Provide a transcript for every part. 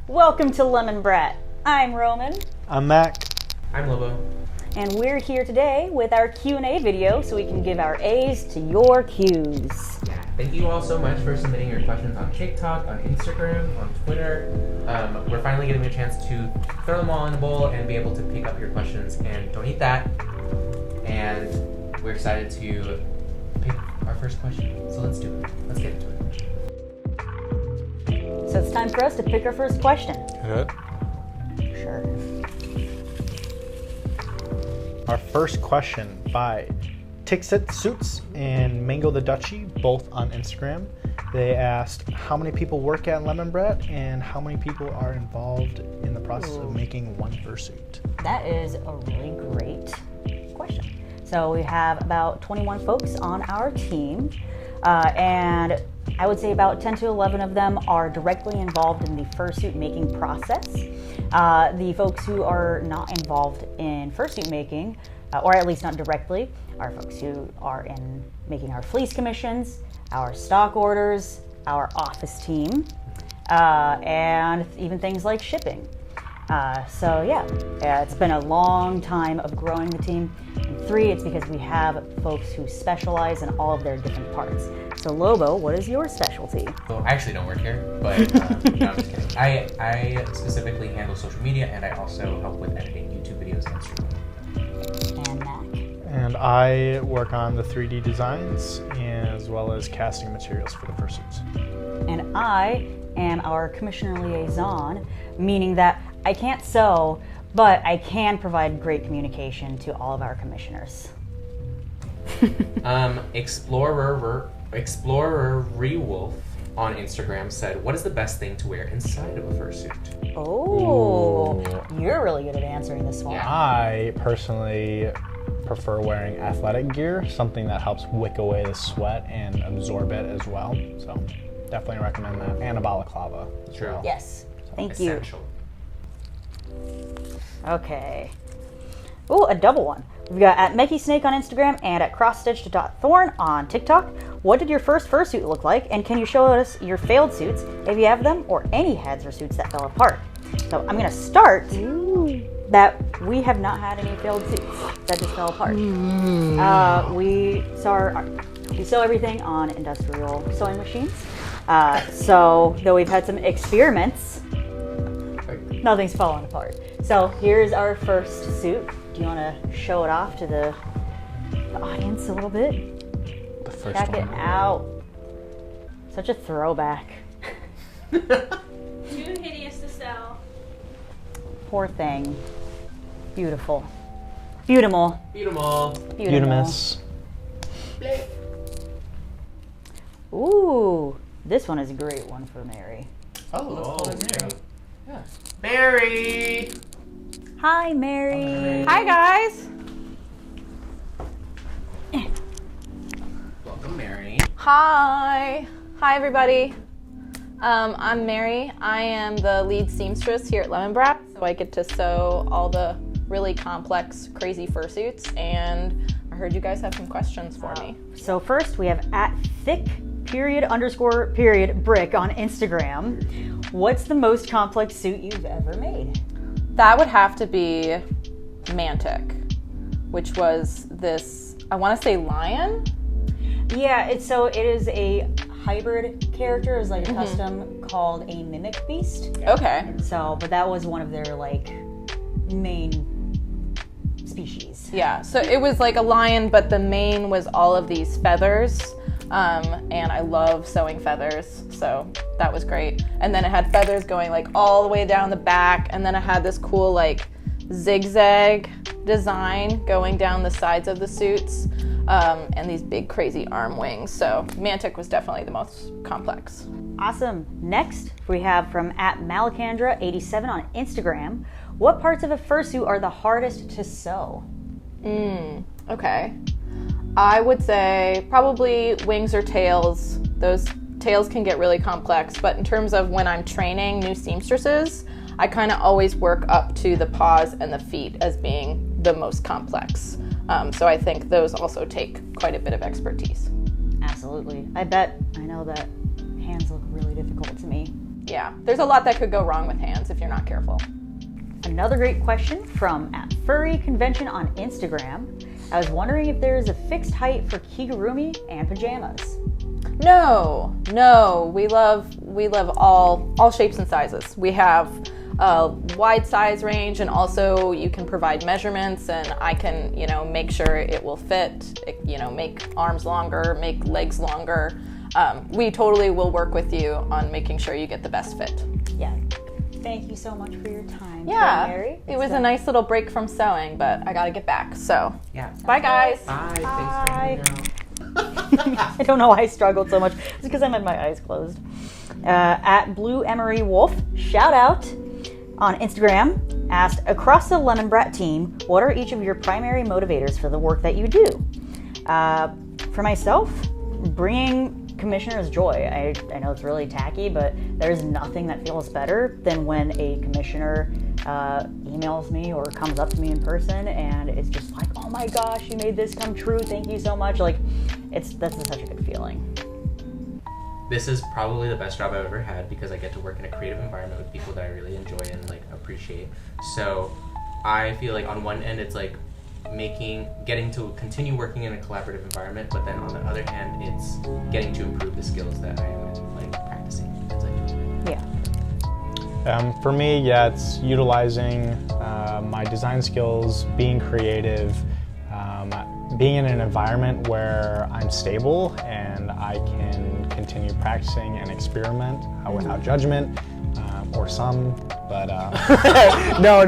Welcome to Lemonbrat. I'm Roman. I'm Mac. I'm Lobo. And we're here today with our Q&A video so we can give our A's to your Q's. Yeah, thank you all so much for submitting your questions on TikTok, on Instagram, on Twitter. We're finally getting a chance to throw them all in a bowl and be able to pick up your questions and donate that. And we're excited to pick our first question. So let's do it. Let's get into it. So it's time for us to pick our first question. Good. Sure. Our first question by Tixit Suits and Mango the Dutchie, both on Instagram. They asked how many people work at Lemonbrat and how many people are involved in the process of making one fursuit. That is a really great question. So we have about 21 folks on our team, and I would say about 10 to 11 of them are directly involved in the fursuit making process. The folks who are not involved in fursuit making, or at least not directly, are folks who are in making our fleece commissions, our stock orders, our office team, and even things like shipping. So yeah, it's been a long time of growing the team. And 3, it's because we have folks who specialize in all of their different parts. So Lobo, what is your specialty? Well, I actually don't work here, but no, I'm just kidding. I specifically handle social media, and I also help with editing YouTube videos and streaming. And Mac. And I work on the 3D designs as well as casting materials for the fursuits. And I am our commissioner liaison, meaning that I can't sew, but I can provide great communication to all of our commissioners. Explorer Rewolf on Instagram said, "What is the best thing to wear inside of a fursuit?" Oh, you're really good at answering this one. Yeah. I personally prefer wearing athletic gear, something that helps wick away the sweat and absorb it as well. So definitely recommend that. And a balaclava as True. well. Yes, thank Essential. you. Okay. Oh, a double one. We've got at Mecky Snake on Instagram and at crossstitched.thorn on TikTok. What did your first fursuit look like? And can you show us your failed suits, if you have them, or any heads or suits that fell apart? So I'm going to start that we have not had any failed suits that just fell apart. We sew everything on industrial sewing machines. So though we've had some experiments, nothing's fallen apart. So here's our first suit. Do you want to show it off to the audience a little bit? The first Check one. it out. Such a throwback. Too hideous to sell. Poor thing. Beautiful. Beautiful. Beautiful. Beautimus. Ooh, this one is a great one for Mary. Oh, Mary. Yeah. Mary. Hi, Mary. Hi guys. Welcome, Mary. Hi everybody. I'm Mary. I am the lead seamstress here at Lemonbrat, so I get to sew all the really complex, crazy fursuits, and I heard you guys have some questions for me. So first we have at thick__brick on Instagram. What's the most complex suit you've ever made? That would have to be Mantic, which was this, I want to say lion? Yeah, it is a hybrid character. It's like a custom called a mimic beast. Okay. So, but that was one of their like main species. Yeah, so it was like a lion, but the mane was all of these feathers. And I love sewing feathers, so that was great. And then it had feathers going like all the way down the back, and then it had this cool like zigzag design going down the sides of the suits, and these big crazy arm wings. So Mantic was definitely the most complex. Awesome. Next, we have from at Malacandra87 on Instagram. What parts of a fursuit are the hardest to sew? Okay. I would say probably wings or tails. Those tails can get really complex, but in terms of when I'm training new seamstresses, I kind of always work up to the paws and the feet as being the most complex. So I think those also take quite a bit of expertise. Absolutely. I know that hands look really difficult to me. yeah, there's a lot that could go wrong with hands if you're not careful. Another great question from @furryconvention on Instagram. I was wondering if there is a fixed height for kigurumi and pajamas. No, we love all shapes and sizes. We have a wide size range, and also you can provide measurements, and I can, make sure it will fit, make arms longer, make legs longer. We totally will work with you on making sure you get the best fit. Yeah. Thank you so much for your time. Yeah, Mary. it was a nice little break from sewing, but I gotta get back. So, Yeah. bye guys. Bye. Thanks for hanging out. I don't know why I struggled so much. It's because I had my eyes closed. @Blue Emery Wolf, shout out on Instagram, asked, across the Lemonbrat team, what are each of your primary motivators for the work that you do? For myself, bringing commissioners joy. I know it's really tacky, but there's nothing that feels better than when a commissioner emails me or comes up to me in person and it's just like, oh my gosh, you made this come true, thank you so much. Like, that's such a good feeling. This is probably the best job I've ever had because I get to work in a creative environment with people that I really enjoy and appreciate. So I feel like on one end it's like getting to continue working in a collaborative environment, but then on the other hand it's getting to improve the skills that I am practicing. Yeah. For me, it's utilizing my design skills, being creative, being in an environment where I'm stable and I can continue practicing and experiment without judgment, or some, but no.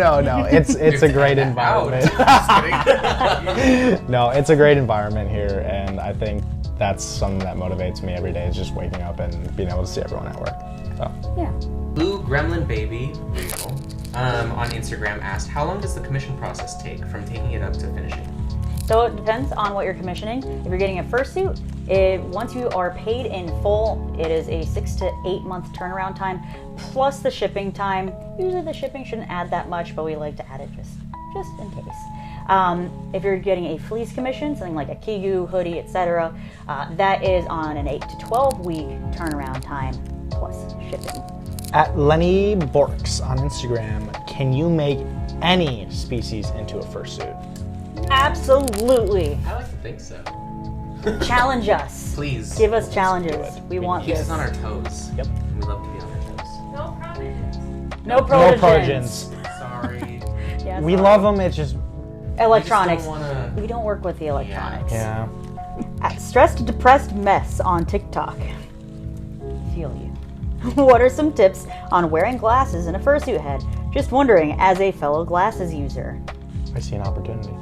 It's a great environment. No, it's a great environment here, and I think that's something that motivates me every day is just waking up and being able to see everyone at work. So. Yeah. Blue Gremlin Baby on Instagram asked, how long does the commission process take from taking it up to finishing? So it depends on what you're commissioning. If you're getting a fursuit, once you are paid in full, it is a 6 to 8 month turnaround time, plus the shipping time. Usually the shipping shouldn't add that much, but we like to add it just in case. If you're getting a fleece commission, something like a kigu, hoodie, etc., that is on an 8 to 12 week turnaround time, plus shipping. @Lenny Borks on Instagram, can you make any species into a fursuit? Absolutely. I like to think so. Challenge us. Please. Give us challenges. do it. We want Keep this. us on our toes. Yep. We love to be on our toes. No provisions. No No provisions. progens. Sorry. Yeah, We sorry. love them, it's just, Electronics. We just don't wanna... We don't work with the electronics. yeah. @Stressed Depressed Mess on TikTok. Feel you. What are some tips on wearing glasses in a fursuit head? Just wondering, as a fellow glasses user. I see an opportunity.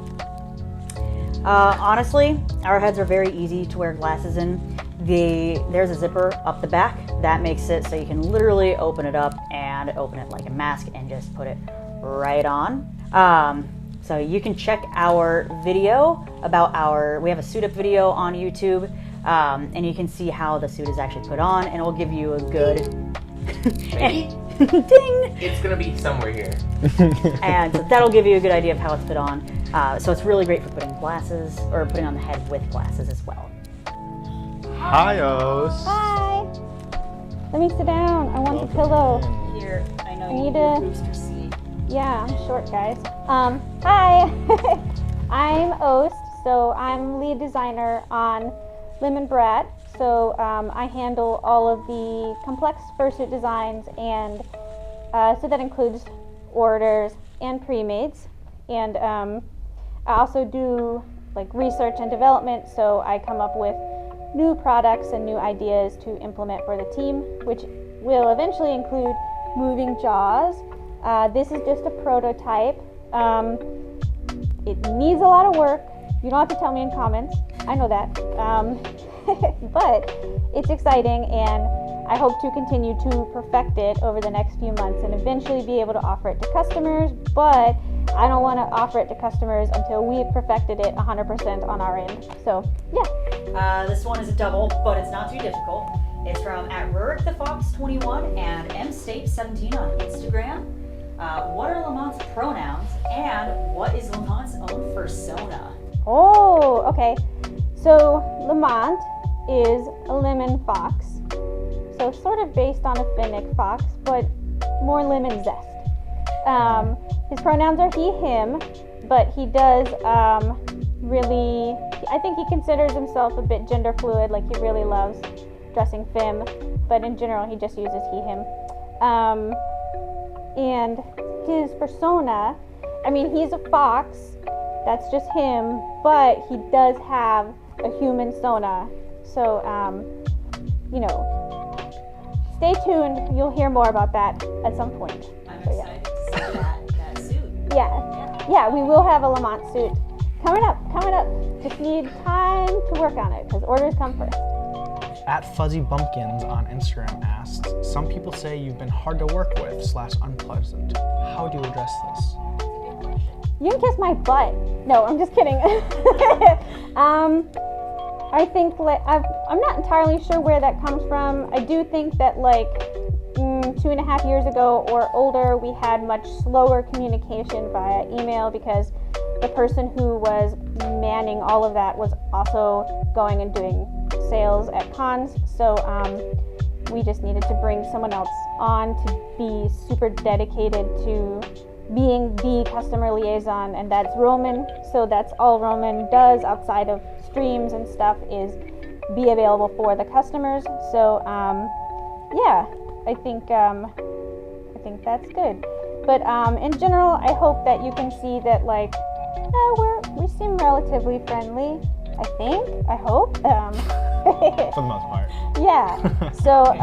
Honestly, our heads are very easy to wear glasses in. There's a zipper up the back that makes it so you can literally open it up and open it like a mask and just put it right on. So you can check our video about we have a suit up video on YouTube, and you can see how the suit is actually put on, and it will give you a good Maybe. ding. It's gonna be somewhere here. And so that'll give you a good idea of how it's put on. So it's really great for putting glasses, or putting on the head with glasses as well. Hi-os. Hi. Let me sit down. I want the pillow. Here, I know I you need need a a- booster seat. Yeah, I'm short, guys. Hi. I'm Ost, so I'm lead designer on Lemonbrat. So I handle all of the complex fursuit designs, and so that includes orders and pre-mades. And I also do research and development, so I come up with new products and new ideas to implement for the team, which will eventually include moving jaws. This is just a prototype. It needs a lot of work. You don't have to tell me in comments. I know that. But it's exciting, and I hope to continue to perfect it over the next few months and eventually be able to offer it to customers, but I don't want to offer it to customers until we've perfected it 100% on our end. So, yeah. This one is a double, but it's not too difficult. It's from @RurikTheFox21 and mstape17 on Instagram. What are Lamont's pronouns, and what is Lamont's own persona? Oh, okay. So Lamont is a lemon fox. So so sort of based on a Finnick fox, but more lemon zest. His pronouns are he, him, but he does really, I think he considers himself a bit gender fluid, like he really loves dressing femme, but in general he just uses he, him. And his persona, I mean, he's a fox, that's just him, but he does have a human sona. So, you know, stay tuned, you'll hear more about that at some point. I'm So, excited to see that suit. Yeah, we will have a Lamont suit coming up. Just need time to work on it because orders come first. At Fuzzy Bumpkins on Instagram asked, some people say you've been hard to work with / unpleasant. How do you address this? You can kiss my butt. No, I'm just kidding. I think I'm not entirely sure where that comes from. I do think that 2.5 years ago or older, we had much slower communication via email because the person who was manning all of that was also going and doing sales at cons. So we just needed to bring someone else on to be super dedicated to being the customer liaison, and that's Roman. So that's all Roman does outside of streams and stuff is be available for the customers. So yeah, I think that's good. But in general, I hope that you can see that we seem relatively friendly. I hope. For the most part. Yeah. So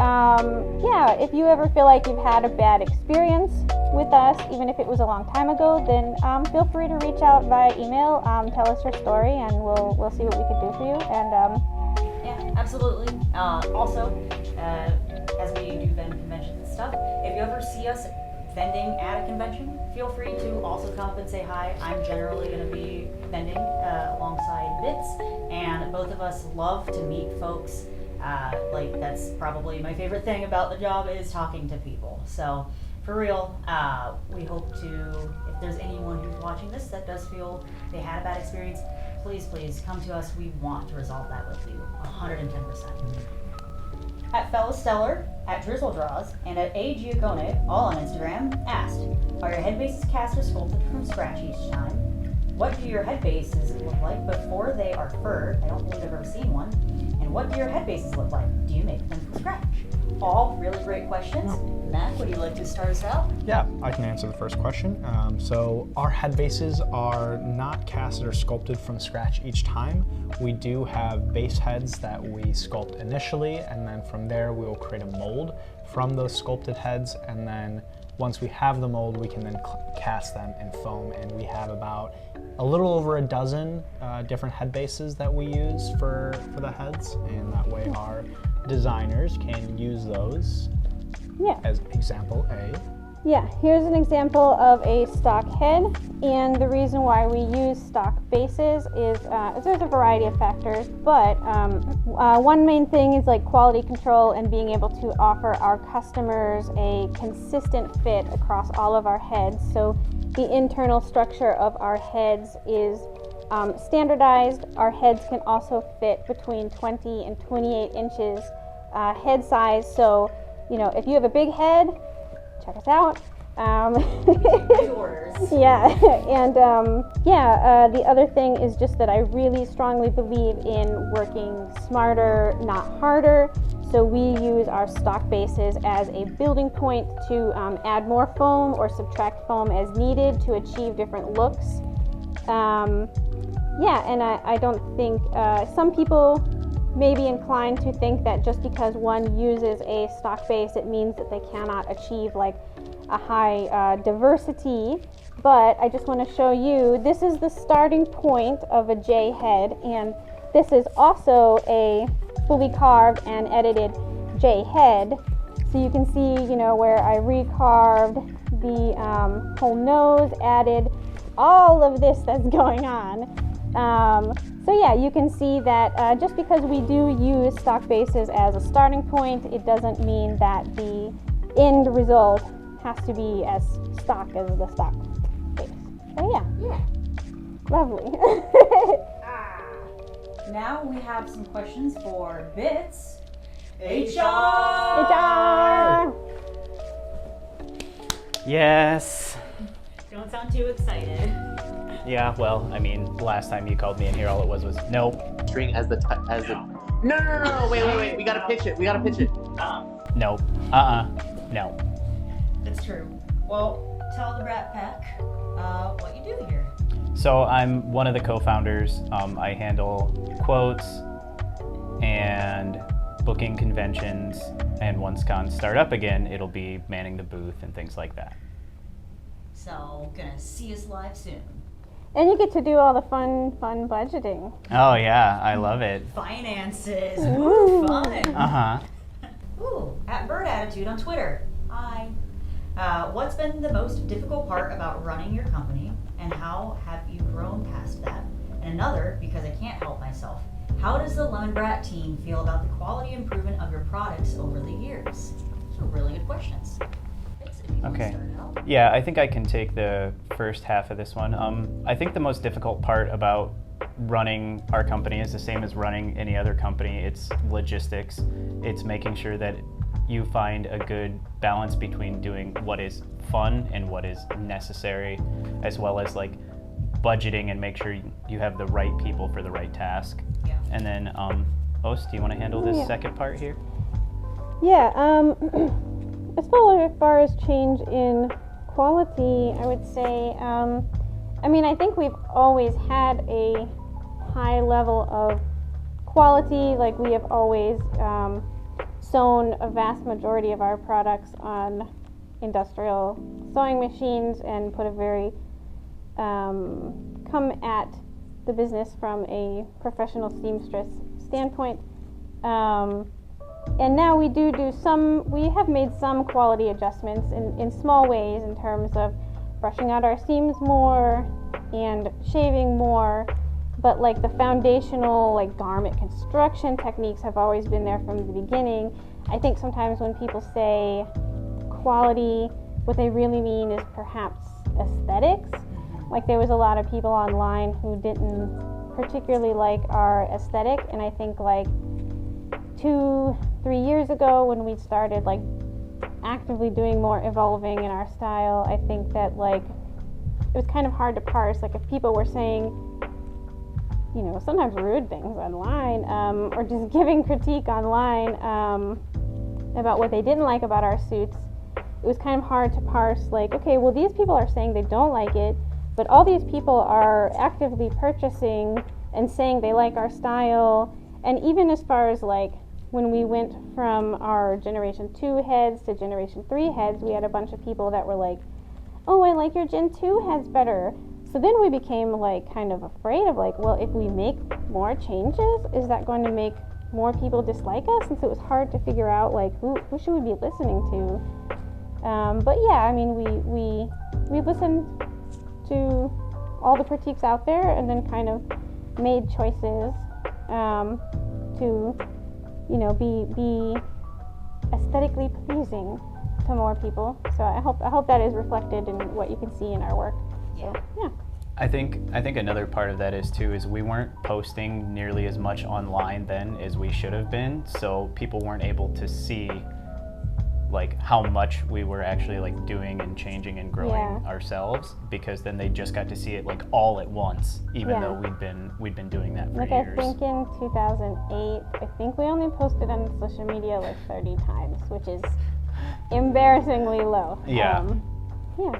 yeah, if you ever feel like you've had a bad experience with us, even if it was a long time ago, then feel free to reach out via email. Tell us your story, and we'll see what we can do for you. And yeah, absolutely. Also, as we do vending conventions and stuff, if you ever see us vending at a convention, feel free to also come up and say hi. I'm generally going to be vending alongside Bits, and both of us love to meet folks. That's probably my favorite thing about the job is talking to people. So for real, we hope to, if there's anyone who's watching this that does feel they had a bad experience, please come to us. We want to resolve that with you 110%. At Fellow Stellar, at Drizzle Draws, and at A. Giacone, all on Instagram, asked, are your head bases cast or sculpted from scratch each time? What do your head bases look like before they are furred? I don't believe I've ever seen one. And what do your head bases look like? Do you make them from scratch? All really great questions. Matt, would you like to start us out? Yeah, I can answer the first question. So our head bases are not casted or sculpted from scratch each time. We do have base heads that we sculpt initially, and then from there we will create a mold from those sculpted heads, and then once we have the mold, we can then cast them in foam, and we have about a little over a dozen different head bases that we use for the heads, and that way our designers can use those. yeah. As example A. Yeah, here's an example of a stock head, and the reason why we use stock bases is there's a variety of factors, but one main thing is quality control and being able to offer our customers a consistent fit across all of our heads. So the internal structure of our heads is standardized. Our heads can also fit between 20 and 28 inches head size. So, if you have a big head, check us out. Big orders. Yeah, and the other thing is just that I really strongly believe in working smarter, not harder. So we use our stock bases as a building point to add more foam or subtract foam as needed to achieve different looks. And I don't think some people may be inclined to think that just because one uses a stock base, it means that they cannot achieve a high diversity. But I just want to show you, this is the starting point of a J head, and this is also a fully carved and edited J head. So you can see, where I recarved the whole nose, added all of this that's going on. So yeah, you can see that just because we do use stock bases as a starting point, it doesn't mean that the end result has to be as stock as the stock base. So yeah. Lovely. Now we have some questions for Bits. HR! Yes. Don't sound too excited. Yeah, well, I mean, last time you called me in here, all it was nope, String as the No, wait. We gotta pitch it. nope, no. That's true. Well, tell the Brat Pack what you do here. So I'm one of the co-founders. I handle quotes and booking conventions, and once cons start up again, it'll be manning the booth and things like that. So, gonna see us live soon. And you get to do all the fun budgeting. Oh yeah, I love it. Finances. Ooh, fun. Uh-huh. Ooh, at Bird Attitude on Twitter. Hi. What's been the most difficult part about running your company, and how have you grown past that? And another, because I can't help myself, how does the Lemonbrat team feel about the quality improvement of your products over the years? Those are really good questions. Thanks, if you want to Okay. start out. Yeah, I think I can take the first half of this one. I think the most difficult part about running our company is the same as running any other company. It's logistics. It's making sure that you find a good balance between doing what is fun and what is necessary, as well as like budgeting and make sure you have the right people for the right task. Yeah. And then, Ost, do you want to handle this Yeah. second part here? Yeah, as far as change in quality, I would say, I think we've always had a high level of quality. Like, we have always sewn a vast majority of our products on industrial sewing machines and put a very, come at the business from a professional seamstress standpoint. And now we we have made some quality adjustments in small ways in terms of brushing out our seams more and shaving more, but like the foundational like garment construction techniques have always been there from the beginning. I think sometimes when people say quality, what they really mean is perhaps aesthetics. Like, there was a lot of people online who didn't particularly like our aesthetic, and I think like 2-3 years ago when we started like actively doing more evolving in our style, I think that like it was kind of hard to parse. Like, if people were saying, sometimes rude things online, or just giving critique online about what they didn't like about our suits, it was kind of hard to parse, like, okay, well, these people are saying they don't like it, but all these people are actively purchasing and saying they like our style. And even as far as like when we went from our Generation 2 heads to Generation 3 heads, we had a bunch of people that were like, oh, I like your Gen 2 heads better. So then we became like kind of afraid of like, well, if we make more changes, is that going to make more people dislike us? And so it was hard to figure out like who should we be listening to. But yeah, I mean, we listened to all the critiques out there and then kind of made choices to be aesthetically pleasing to more people. So I hope that is reflected in what you can see in our work. So, yeah. I think another part of that is we weren't posting nearly as much online then as we should have been, so people weren't able to see like how much we were actually like doing and changing and growing ourselves, because then they just got to see it like all at once, even though we'd been doing that for like years. I think in 2008, I think we only posted on social media like 30 times, which is embarrassingly low. Yeah. Yeah.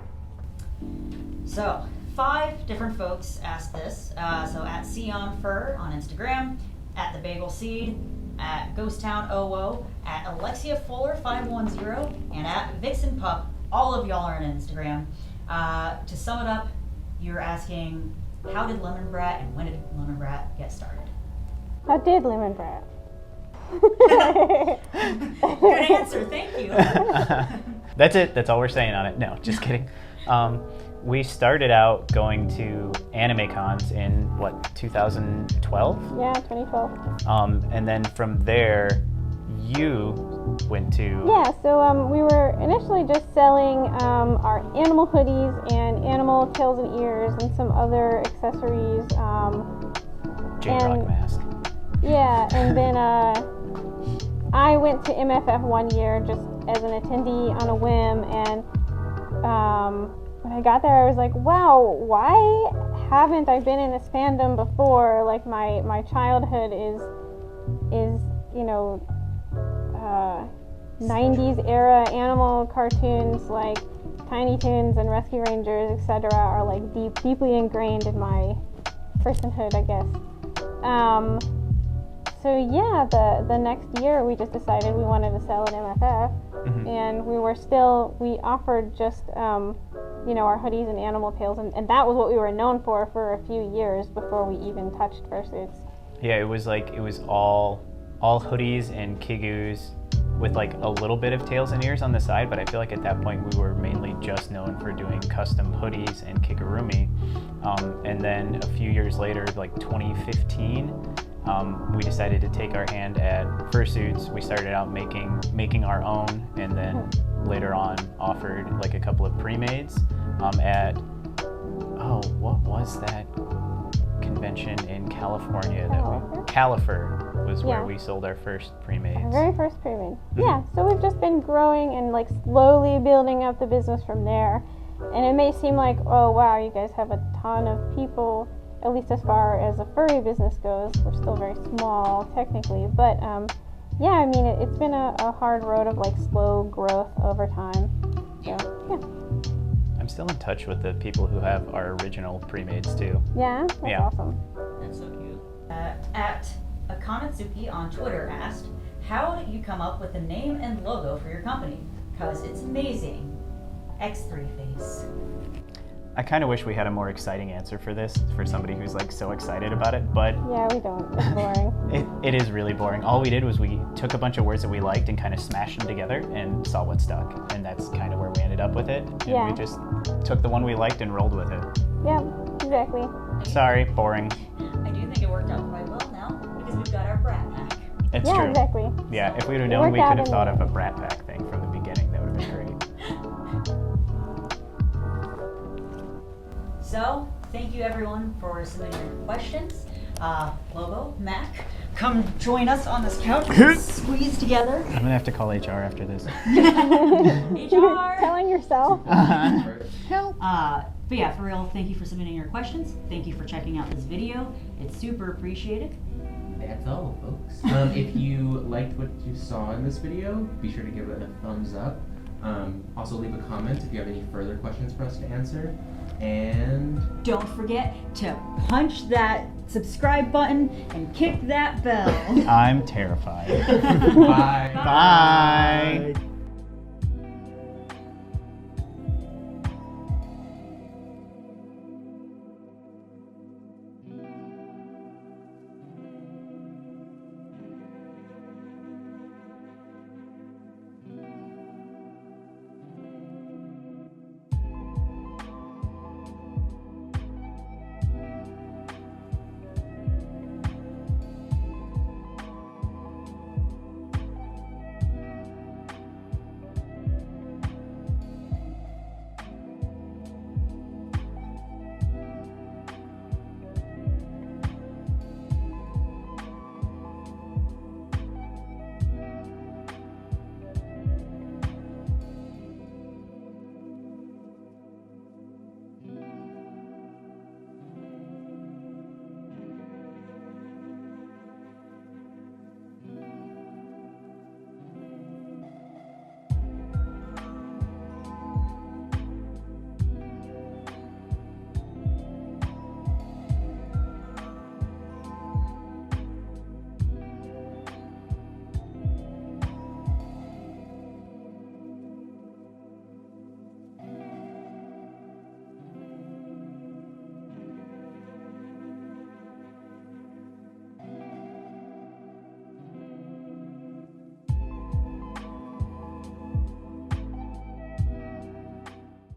So, 5 different folks asked this. So at Sion Fur on Instagram, at The Bagel Seed, at Ghost Town OO, at Alexia Fuller 510, and at Vixen Pup. All of y'all are on Instagram. To sum it up, you're asking, how did Lemonbrat and when did Lemonbrat get started? How did Lemonbrat? Good answer, thank you. That's it. That's all we're saying on it. No, just kidding. We started out going to anime cons in 2012? Yeah, 2012. And then from there, you went to... Yeah, so we were initially just selling our animal hoodies and animal tails and ears and some other accessories. J-Rock mask. Yeah, and then I went to MFF one year just as an attendee on a whim, and when I got there, I was like, wow, why haven't I been in this fandom before? Like my childhood is 90s era animal cartoons like Tiny Toons and Rescue Rangers, etc. are like deeply ingrained in my personhood, I guess. So yeah, the next year we just decided we wanted to sell at MFF, and we offered just our hoodies and animal tails, and that was what we were known for a few years before we even touched fursuits. Yeah, it was all hoodies and kigus with like a little bit of tails and ears on the side, but I feel like at that point we were mainly just known for doing custom hoodies and kigurumi. And then a few years later, like 2015, we decided to take our hand at fursuits. We started out making our own, and then later on offered like a couple of pre-mades at what was that convention in California Califer was where we sold our first pre-mades. Our very first pre-made. Yeah, so we've just been growing and like slowly building up the business from there. And it may seem like, oh wow, you guys have a ton of people, at least as far as the furry business goes. We're still very small technically, but yeah, I mean it's been a hard road of like slow growth over time. So yeah. I'm still in touch with the people who have our original pre-mades too. Yeah, that's awesome. That's so cute. At Akanatsuki on Twitter asked, how did you come up with the name and logo for your company? Because it's amazing. X3 face. I kind of wish we had a more exciting answer for this, for somebody who's like so excited about it, but yeah, we don't. It's boring. it is really boring. All we did was we took a bunch of words that we liked and kind of smashed them together and saw what stuck, and that's kind of where we ended up with it. And we just took the one we liked and rolled with it. Yeah, exactly. Sorry, boring. I do think it worked out quite well now because we've got our brat pack. It's true. Exactly. Yeah, if we would have known, we could have thought of a brat pack thing from the beginning. That would have been great. So, thank you everyone for submitting your questions. Lobo, Mac, come join us on this couch. Squeeze together. I'm gonna have to call HR after this. You're telling yourself? Help. But yeah, for real, thank you for submitting your questions. Thank you for checking out this video. It's super appreciated. That's all, folks. If you liked what you saw in this video, be sure to give it a thumbs up. Also leave a comment if you have any further questions for us to answer. And don't forget to punch that subscribe button and kick that bell. I'm terrified. bye. Bye.